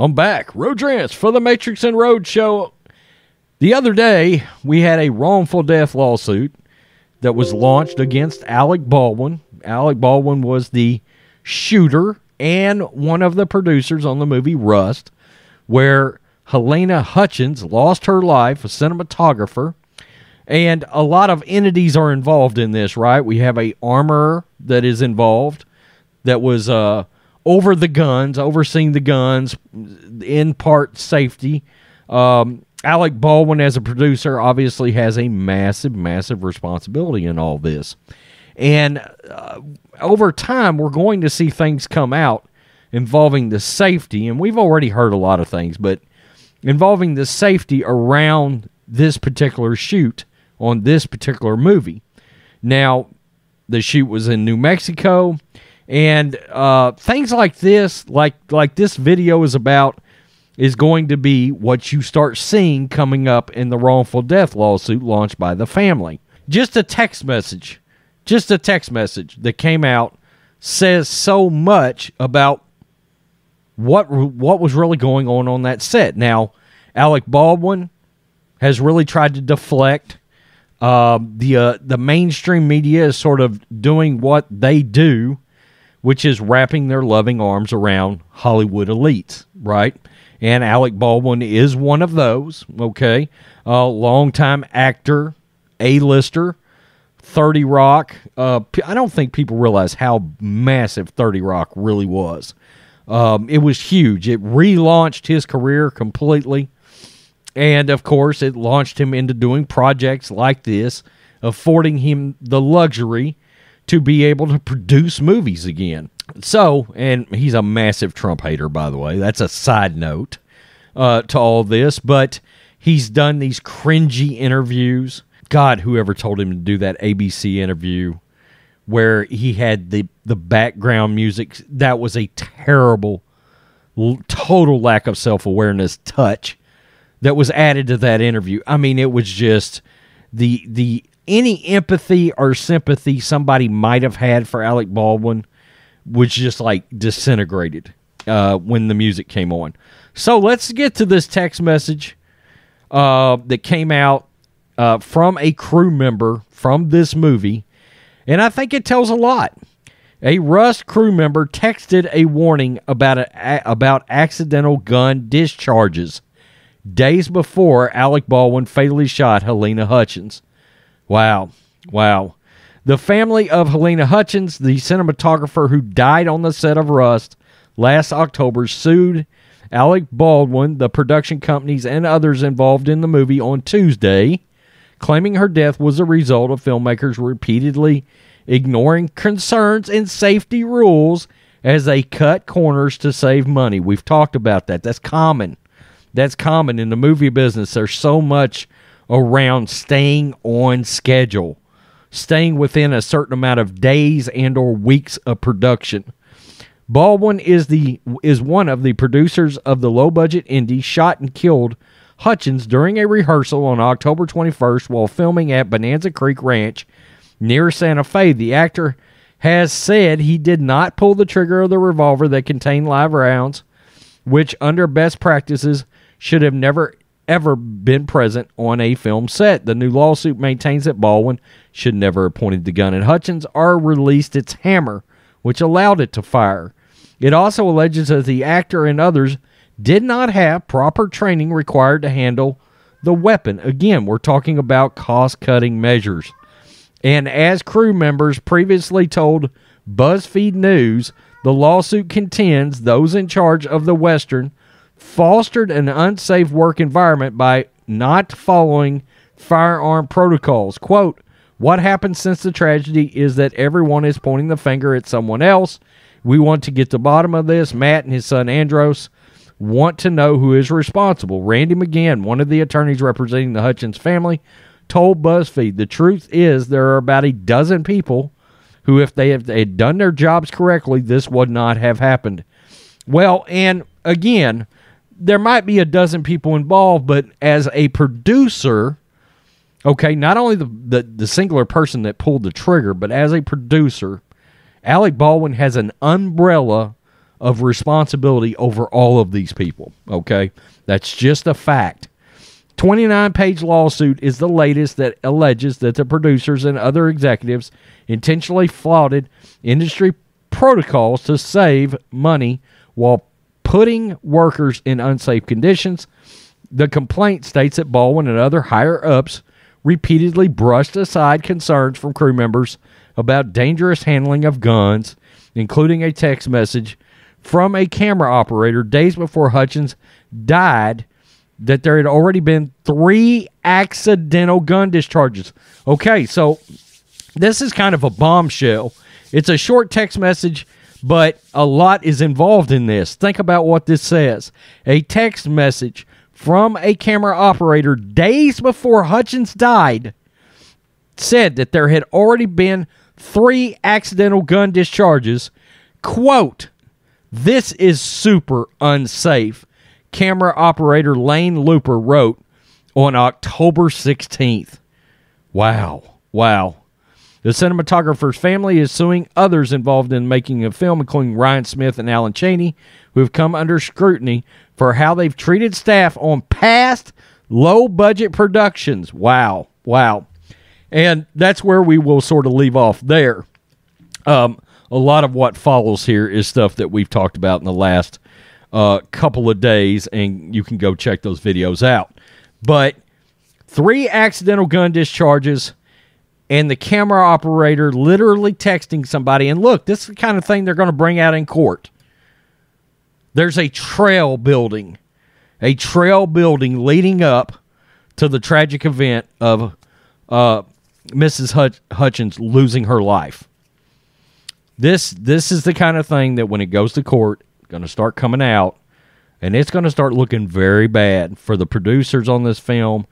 I'm back. Rhodes for the Matrixx and Rhodes show. The other day, we had a wrongful death lawsuit that was launched against Alec Baldwin. Alec Baldwin was the shooter and one of the producers on the movie Rust, where Halyna Hutchins lost her life, a cinematographer. And a lot of entities are involved in this, right? We have a armorer that is involved that was over the guns, overseeing the guns, in part safety. Alec Baldwin, as a producer, obviously has a massive, massive responsibility in all this. And over time, we're going to see things come out involving the safety, and we've already heard a lot of things, but involving the safety around this particular shoot on this particular movie. Now, the shoot was in New Mexico, and things like this, like this video is about, is going to be what you start seeing coming up in the wrongful death lawsuit launched by the family. Just a text message that came out says so much about what was really going on that set. Now, Alec Baldwin has really tried to deflect. The mainstream media is sort of doing what they do, which is wrapping their loving arms around Hollywood elites, right? And Alec Baldwin is one of those, okay? Longtime actor, A-lister, 30 Rock. I don't think people realize how massive 30 Rock really was. It was huge. It relaunched his career completely. And, of course, it launched him into doing projects like this, affording him the luxury to be able to produce movies again. So, and he's a massive Trump hater, by the way. That's a side note to all this. But he's done these cringy interviews. God, whoever told him to do that ABC interview where he had the background music, that was a terrible, total lack of self-awareness touch that was added to that interview. I mean, it was just the any empathy or sympathy somebody might have had for Alec Baldwin was just like disintegrated when the music came on. So let's get to this text message that came out from a crew member from this movie, and I think it tells a lot. A Rust crew member texted a warning about accidental gun discharges days before Alec Baldwin fatally shot Halyna Hutchins. Wow. The family of Halyna Hutchins, the cinematographer who died on the set of Rust last October, sued Alec Baldwin, the production companies, and others involved in the movie on Tuesday, claiming her death was a result of filmmakers repeatedly ignoring concerns and safety rules as they cut corners to save money. We've talked about that. That's common. That's common in the movie business. There's so much around staying on schedule, staying within a certain amount of days and or weeks of production. Baldwin is one of the producers of the low-budget indie shot and killed Hutchins during a rehearsal on October 21st while filming at Bonanza Creek Ranch near Santa Fe. The actor has said he did not pull the trigger of the revolver that contained live rounds, which under best practices should have never ever been present on a film set. The new lawsuit maintains that Baldwin should never have pointed the gun at Hutchins or released its hammer, which allowed it to fire. It also alleges that the actor and others did not have proper training required to handle the weapon. Again, we're talking about cost-cutting measures. And as crew members previously told BuzzFeed News, the lawsuit contends those in charge of the Western fostered an unsafe work environment by not following firearm protocols. Quote, what happened since the tragedy is that everyone is pointing the finger at someone else. We want to get to the bottom of this. Matt and his son Andros want to know who is responsible. Randy McGinn, one of the attorneys representing the Hutchins family, told BuzzFeed, the truth is there are about a dozen people who, if they had done their jobs correctly, this would not have happened. Well, and again, there might be a dozen people involved, but as a producer, okay, not only the singular person that pulled the trigger, but as a producer, Alec Baldwin has an umbrella of responsibility over all of these people, okay? That's just a fact. 29-page lawsuit is the latest that alleges that the producers and other executives intentionally flaunted industry protocols to save money while putting workers in unsafe conditions. The complaint states that Baldwin and other higher-ups repeatedly brushed aside concerns from crew members about dangerous handling of guns, including a text message from a camera operator days before Hutchins died that there had already been 3 accidental gun discharges. Okay, so this is kind of a bombshell. It's a short text message, but a lot is involved in this. Think about what this says. A text message from a camera operator days before Hutchins died said that there had already been 3 accidental gun discharges. Quote, "This is super unsafe," camera operator Lane Looper wrote on October 16th. Wow. The cinematographer's family is suing others involved in making a film, including Ryan Smith and Alan Chaney, who have come under scrutiny for how they've treated staff on past low-budget productions. Wow. And that's where we will sort of leave off there. A lot of what follows here is stuff that we've talked about in the last couple of days, and you can go check those videos out. But 3 accidental gun discharges, and the camera operator literally texting somebody. And look, this is the kind of thing they're going to bring out in court. There's a trail building leading up to the tragic event of Mrs. Hutchins losing her life. This is the kind of thing that when it goes to court, it's going to start coming out, and it's going to start looking very bad for the producers on this film,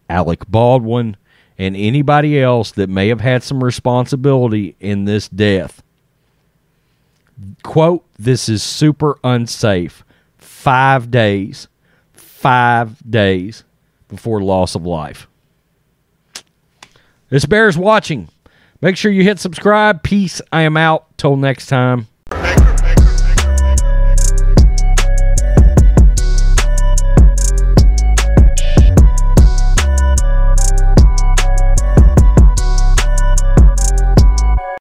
ALEC Baldwin, and anybody else that may have had some responsibility in this death. Quote, "This is super unsafe." 5 days before loss of life. This bears watching. Make sure you hit subscribe. Peace. I am out. Till next time.